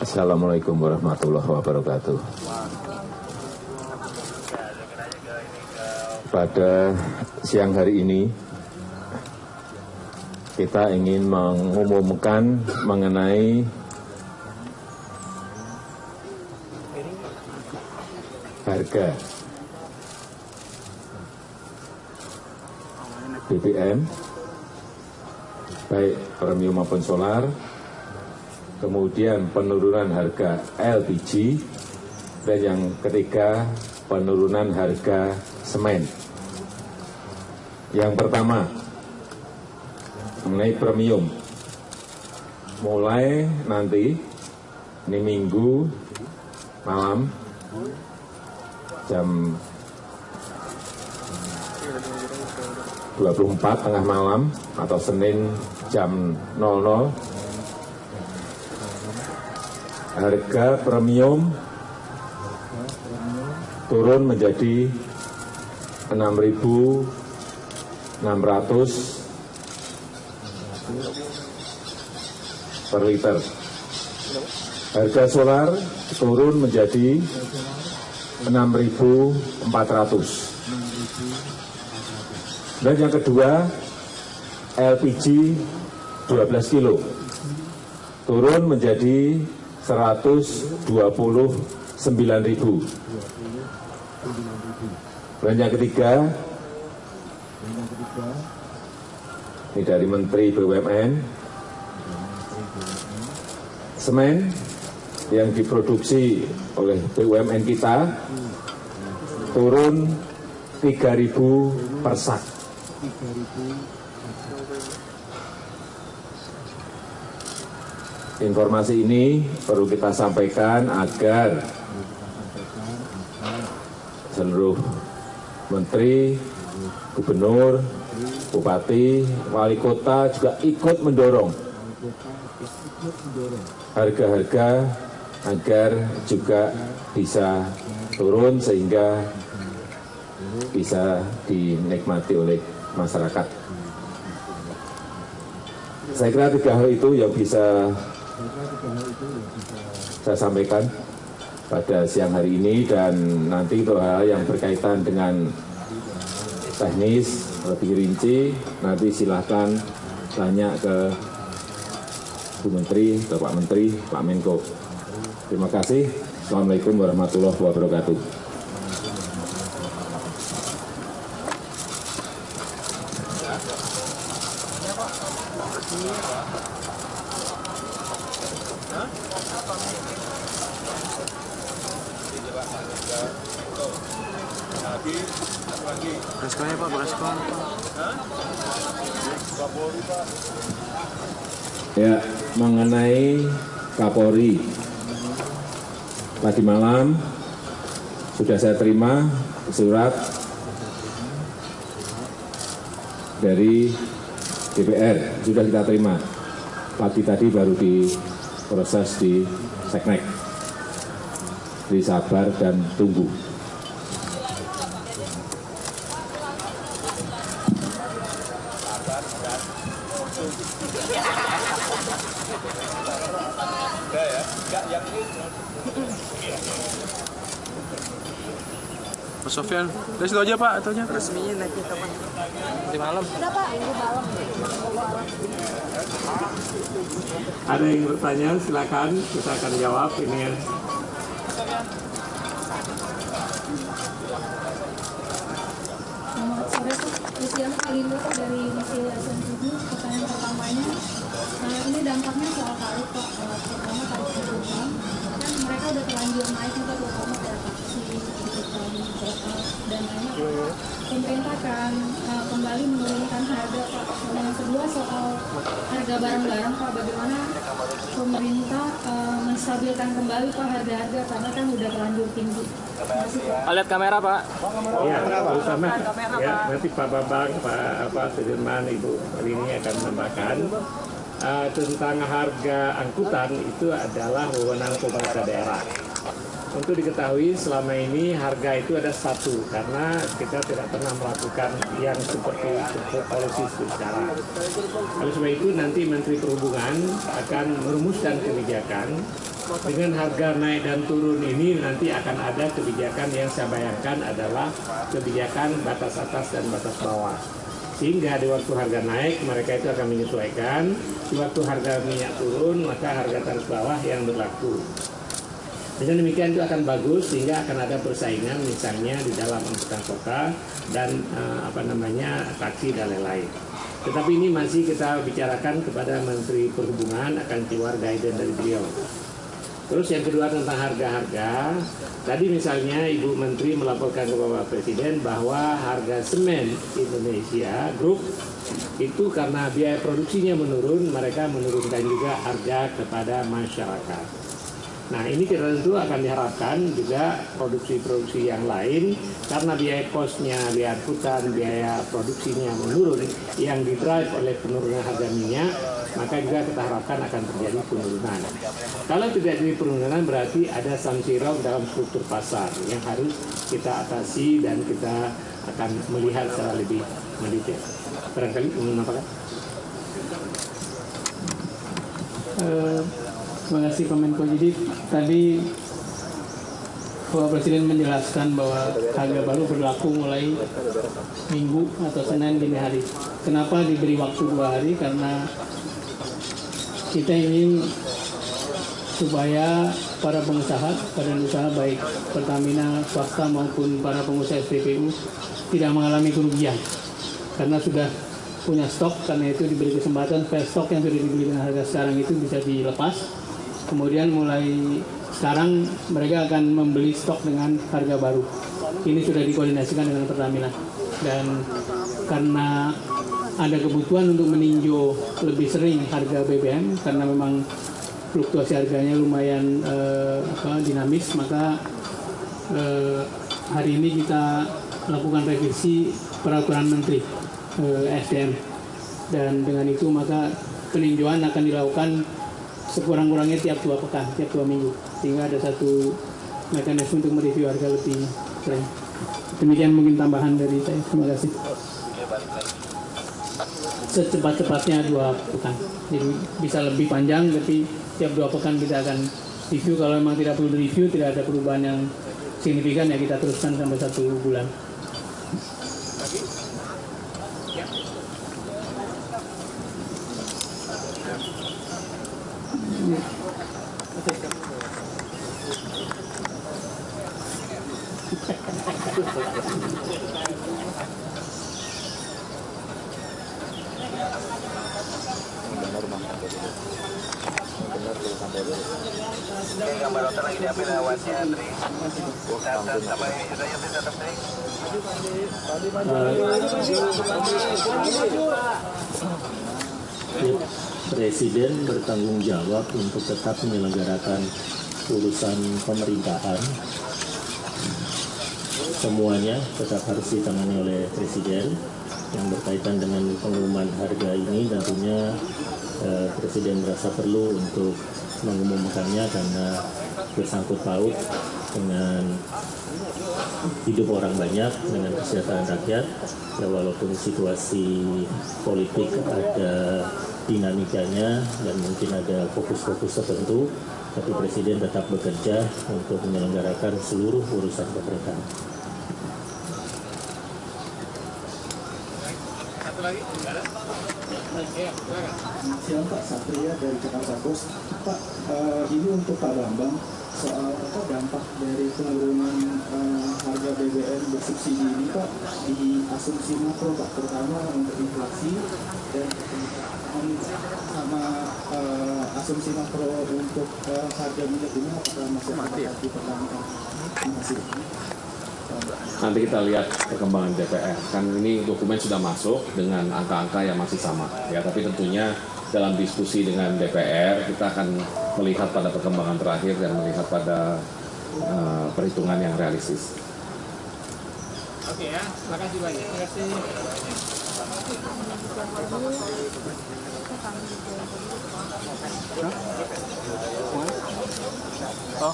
Assalamualaikum warahmatullahi wabarakatuh. Pada siang hari ini kita ingin mengumumkan mengenai harga BBM, baik premium maupun solar, kemudian penurunan harga LPG, dan yang ketiga penurunan harga semen. Yang pertama, mengenai premium, mulai nanti ini Minggu malam jam 24 tengah malam atau Senin jam 00, harga premium turun menjadi 6.600 per liter. Harga solar turun menjadi 6.400. Dan yang kedua, LPG 12 kilo turun menjadi 129.000. Dan yang ketiga, ini dari Menteri BUMN, semen yang diproduksi oleh BUMN kita turun 3.000 per sak. Informasi ini perlu kita sampaikan agar seluruh menteri, gubernur, bupati, wali kota juga ikut mendorong harga-harga agar juga bisa turun sehingga bisa dinikmati oleh masyarakat. Saya kira 3 hal itu yang bisa saya sampaikan pada siang hari ini, dan nanti untuk hal yang berkaitan dengan teknis lebih rinci nanti silahkan tanya ke Bu Menteri, ke Pak Menteri, Pak Menko. Terima kasih. Assalamualaikum warahmatullahi wabarakatuh. Reskonnya Pak, berespon. Ya, mengenai Kapolri, tadi malam sudah saya terima surat dari DPR, sudah kita terima. Pagi tadi baru diproses di Seknek. Jadi sabar dan tunggu. Pak Sofyan, dari situ aja Pak, itu aja. Resminya naiknya kapan? Di malam. Udah Pak, minggu malam. Ada yang bertanya, silakan kita akan jawab ini. Selamat sore Pak, Luciana Kalindo dari Misi SN7. Pertanyaan pertamanya, ini dampaknya soal tarif Pak. Pertama tarif kebutuhan, kan mereka udah terlanjur naik juga 2 ya Pak. Dan lainnya, pemerintah akan kembali menurunkan harga Pak. Yang kedua soal harga barang-barang Pak, bagaimana pemerintah menstabilkan kembali Pak harga-harga karena kan udah terlanjur tinggi. Pak, lihat kamera Pak. Ya, bersama. Ya, nanti Pak Bambang, Pak Sudirman, Ibu Rini akan menambahkan. Tentang harga angkutan itu adalah wewenang pemerintah daerah. Untuk diketahui selama ini harga itu ada satu karena kita tidak pernah melakukan yang seperti polisi secara. Oleh sebab itu nanti Menteri Perhubungan akan merumuskan kebijakan dengan harga naik dan turun ini nanti akan ada kebijakan yang saya bayangkan adalah kebijakan batas atas dan batas bawah. Sehingga di waktu harga naik mereka itu akan menyesuaikan, di waktu harga minyak turun maka harga tarif bawah yang berlaku. Dengan demikian itu akan bagus sehingga akan ada persaingan misalnya di dalam angkutan kota dan taksi dan lain-lain. Tetapi ini masih kita bicarakan kepada Menteri Perhubungan, akan keluar guidance dari beliau. Terus yang kedua tentang harga-harga, tadi misalnya Ibu Menteri melaporkan ke Bapak Presiden bahwa harga semen Indonesia Group itu karena biaya produksinya menurun, mereka menurunkan juga harga kepada masyarakat. Nah ini tentu akan diharapkan juga produksi-produksi yang lain karena biaya kosnya, biaya angkutan, biaya produksinya menurun yang didrive oleh penurunan harga minyak, maka juga kita harapkan akan terjadi penurunan. Kalau tidak terjadi penurunan berarti ada sanksi dalam struktur pasar yang harus kita atasi dan kita akan melihat secara lebih mendetail. Barangkali menambahkan. Terima kasih Pak Menko. Jadi tadi Bapak Presiden menjelaskan bahwa harga baru berlaku mulai Minggu atau Senin dini hari. Kenapa diberi waktu 2 hari? Karena kita ingin supaya para pengusaha, badan usaha baik Pertamina, swasta maupun para pengusaha SPBU tidak mengalami kerugian. Karena sudah punya stok, karena itu diberi kesempatan supaya stok yang sudah dibeli dengan harga sekarang itu bisa dilepas. Kemudian mulai sekarang mereka akan membeli stok dengan harga baru. Ini sudah dikoordinasikan dengan Pertamina. Dan karena ada kebutuhan untuk meninjau lebih sering harga BBM, karena memang fluktuasi harganya lumayan dinamis, maka hari ini kita lakukan revisi peraturan Menteri SDM. Dan dengan itu maka peninjauan akan dilakukan sekurang-kurangnya tiap 2 pekan, tiap 2 minggu, sehingga ada satu mekanisme untuk mereview harga lebih sering. Demikian mungkin tambahan dari saya. Terima kasih. Secepat-cepatnya 2 pekan, jadi bisa lebih panjang, tapi tiap 2 pekan kita akan review. Kalau memang tidak perlu review, tidak ada perubahan yang signifikan, ya kita teruskan sampai 1 bulan. Presiden bertanggung jawab untuk tetap menyelenggarakan urusan pemerintahan. Semuanya tetap harus ditangani oleh Presiden. Yang berkaitan dengan pengumuman harga ini tentunya Presiden merasa perlu untuk mengumumkannya karena bersangkut paut dengan hidup orang banyak, dengan kesejahteraan rakyat. Ya, walaupun situasi politik ada dinamikanya dan mungkin ada fokus-fokus tertentu, tapi Presiden tetap bekerja untuk menyelenggarakan seluruh urusan pemerintahan. Siang Pak, Satria dari Jakarta Post. Pak, ini untuk Pak Bambang soal dampak dari penurunan harga BBM bersubsidi ini Pak di asumsi makro Pak, terutama untuk inflasi dan sama asumsi makro untuk harga minyak ini apakah masih akan dipertahankan? Terima kasih. Nanti kita lihat perkembangan DPR. Kan ini dokumen sudah masuk dengan angka-angka yang masih sama. Ya, tapi tentunya dalam diskusi dengan DPR kita akan melihat pada perkembangan terakhir dan melihat pada perhitungan yang realistis. Oke ya, terima kasih banyak. Terima kasih. Oh,